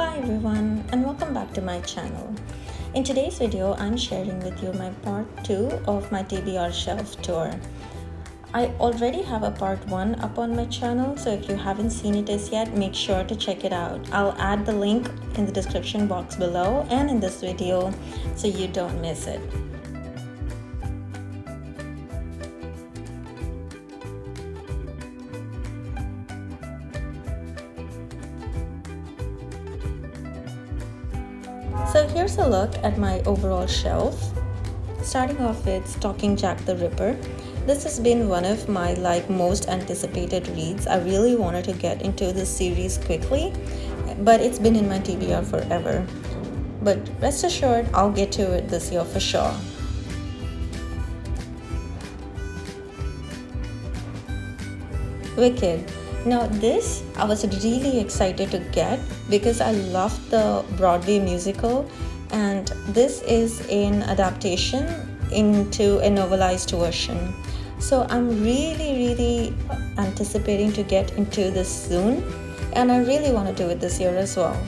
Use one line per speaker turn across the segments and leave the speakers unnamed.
Hi everyone and welcome back to my channel. In today's video, I'm sharing with you my part 2 of my TBR shelf tour. I already have a part 1 up on my channel, so if you haven't seen it as yet, make sure to check it out. I'll add the link in the description box below and in this video so you don't miss it. So here's a look at my overall shelf. Starting off with Stalking Jack the Ripper. This has been one of my most anticipated reads. I really wanted to get into this series quickly, but it's been in my TBR forever. But rest assured, I'll get to it this year for sure. Wicked. Now this I was really excited to get because I loved the Broadway musical, and this is an adaptation into a novelized version. So I'm really anticipating to get into this soon, and I really want to do it this year as well.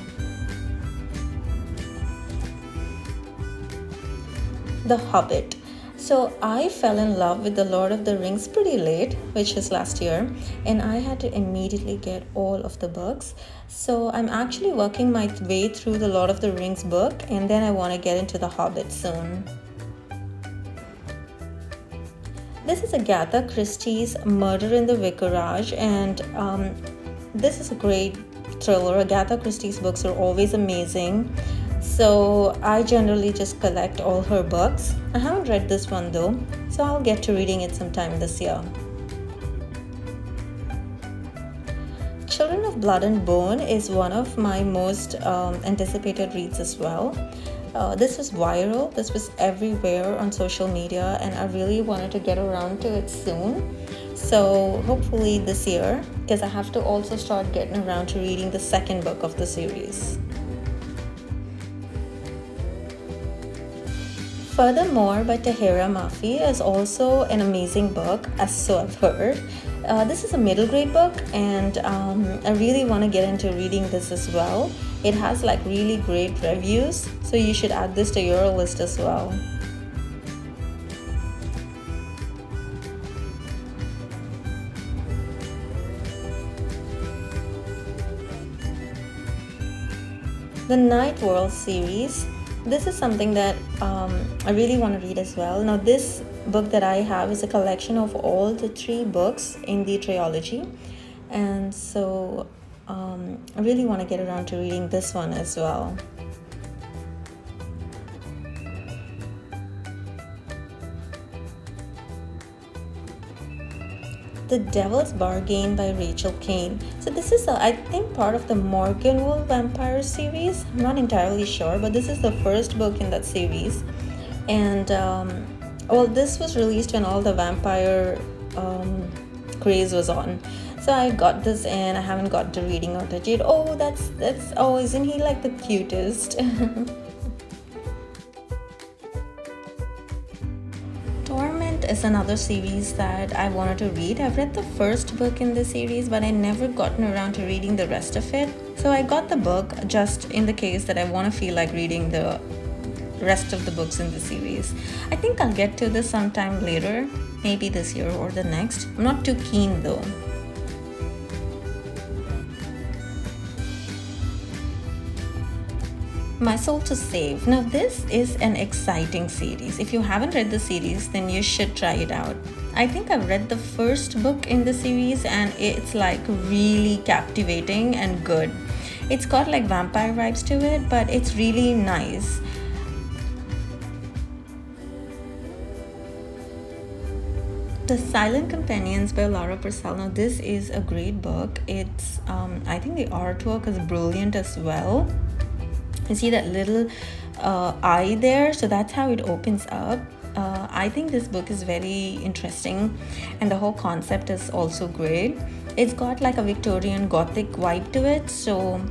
The Hobbit. So I fell in love with The Lord of the Rings pretty late, which is last year, and I had to immediately get all of the books. So I'm actually working my way through the Lord of the Rings book, and then I want to get into The Hobbit soon. This is Agatha Christie's Murder in the Vicarage, and this is a great thriller. Agatha Christie's books are always amazing. So I generally just collect all her books. I haven't read this one though, so I'll get to reading it sometime this year. Children of Blood and Bone is one of my most anticipated reads as well. This was viral, this was everywhere on social media, and I really wanted to get around to it soon. So hopefully this year, because I have to also start getting around to reading the second book of the series. Furthermore by Tahira Mafi is also an amazing book, as so I've heard. This is a middle grade book, and I really want to get into reading this as well. It has really great reviews, so you should add this to your list as well. The Night World series. This is something that I really want to read as well. Now this book that I have is a collection of all the 3 books in the trilogy, and so I really want to get around to reading this one as well. The Devil's Bargain by Rachel Kane. So this is, I think, part of the Morganwell Vampire series. I'm not entirely sure, but this is the first book in that series. And, well, this was released when all the vampire craze was on. So I got this and I haven't got to reading out it yet. Oh, oh, isn't he the cutest? Torment is another series that I wanted to read. I've read the first book in the series, but I never gotten around to reading the rest of it. So I got the book just in the case that I want to feel like reading the rest of the books in the series. I think I'll get to this sometime later, maybe this year or the next. I'm not too keen though. My Soul to Save. Now this is an exciting series. If you haven't read the series, then you should try it out. I think I've read the first book in the series, and it's really captivating and good. It's got vampire vibes to it, but it's really nice. The Silent Companions by Laura Purcell. Now this is a great book. It's I think the artwork is brilliant as well. You see that little eye there, so that's how it opens up. I think this book is very interesting, and the whole concept is also great. It's got a Victorian Gothic vibe to it, so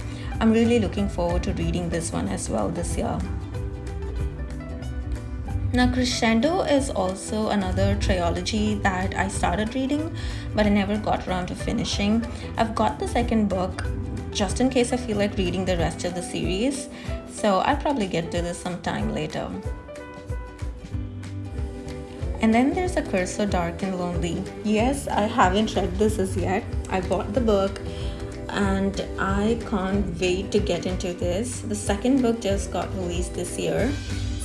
I'm really looking forward to reading this one as well this year. Now Crescendo is also another trilogy that I started reading, but I never got around to finishing. I've got the second book just in case I feel like reading the rest of the series. So I'll probably get to this sometime later. And then there's A Curse So Dark and Lonely. Yes, I haven't read this as yet. I bought the book and I can't wait to get into this. The second book just got released this year,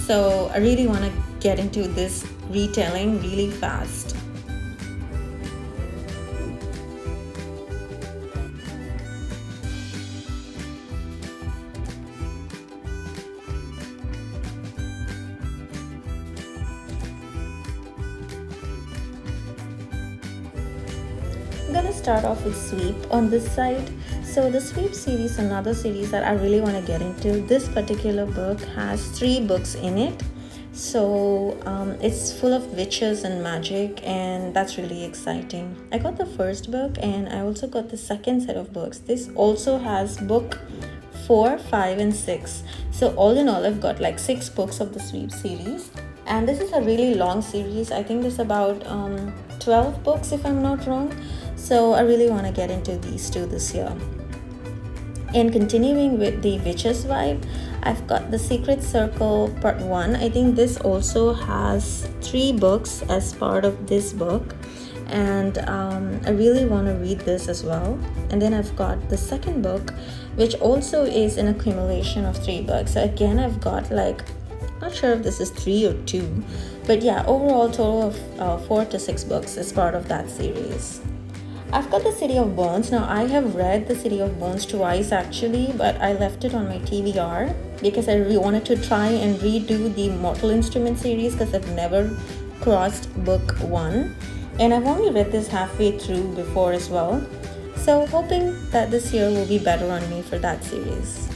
so I really want to get into this retelling really fast. I'm gonna start off with Sweep on this side. So the Sweep series, another series that I really want to get into. This particular book has 3 books in it. So it's full of witches and magic, and that's really exciting. I got the first book and I also got the second set of books. This also has book 4, 5 and 6. So all in all, I've got like 6 books of the Sweep series. And this is a really long series. I think there's about 12 books if I'm not wrong. So I really want to get into these 2 this year. And continuing with the witches vibe, I've got The Secret Circle Part 1. I think this also has 3 books as part of this book. And I really want to read this as well. And then I've got the second book, which also is an accumulation of 3 books. So again, I've got like, not sure if this is 3 or 2, but yeah, overall total of 4 to 6 books is part of that series. I've got The City of Bones. Now I have read The City of Bones twice actually, but I left it on my TBR because I really wanted to try and redo the Mortal Instrument series because I've never crossed book 1, and I've only read this halfway through before as well. So hoping that this year will be better on me for that series.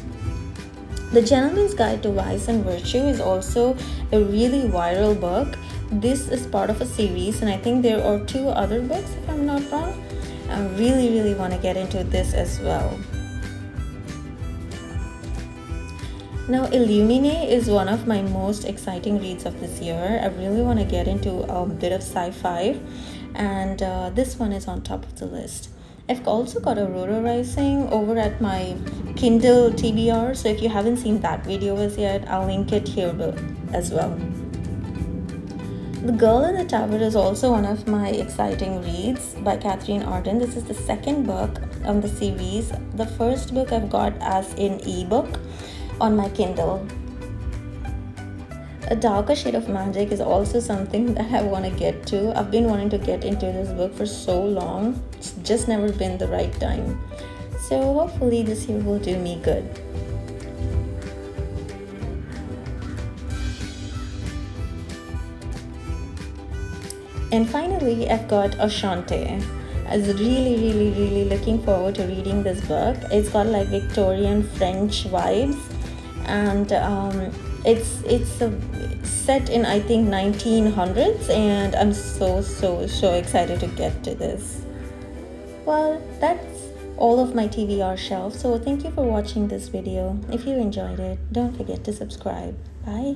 The Gentleman's Guide to Vice and Virtue is also a really viral book. This is part of a series, and I think there are 2 other books if I'm not wrong. I really want to get into this as well. Now, Illumine is one of my most exciting reads of this year. I really want to get into a bit of sci-fi, and this one is on top of the list. I've also got Aurora Rising over at my Kindle TBR, so if you haven't seen that video as yet, I'll link it here as well. The Girl in the Tower is also one of my exciting reads by Catherine Arden. This is the second book of the series. The first book I've got as an ebook on my Kindle. A Darker Shade of Magic is also something that I want to get to. I've been wanting to get into this book for so long. It's just never been the right time. So hopefully this year will do me good. And finally, I've got Ashante. I was really looking forward to reading this book. It's got like Victorian French vibes, and it's set in I think 1900s, and I'm so excited to get to this. Well, that's all of my TBR shelf. So thank you for watching this video. If you enjoyed it, don't forget to subscribe. Bye.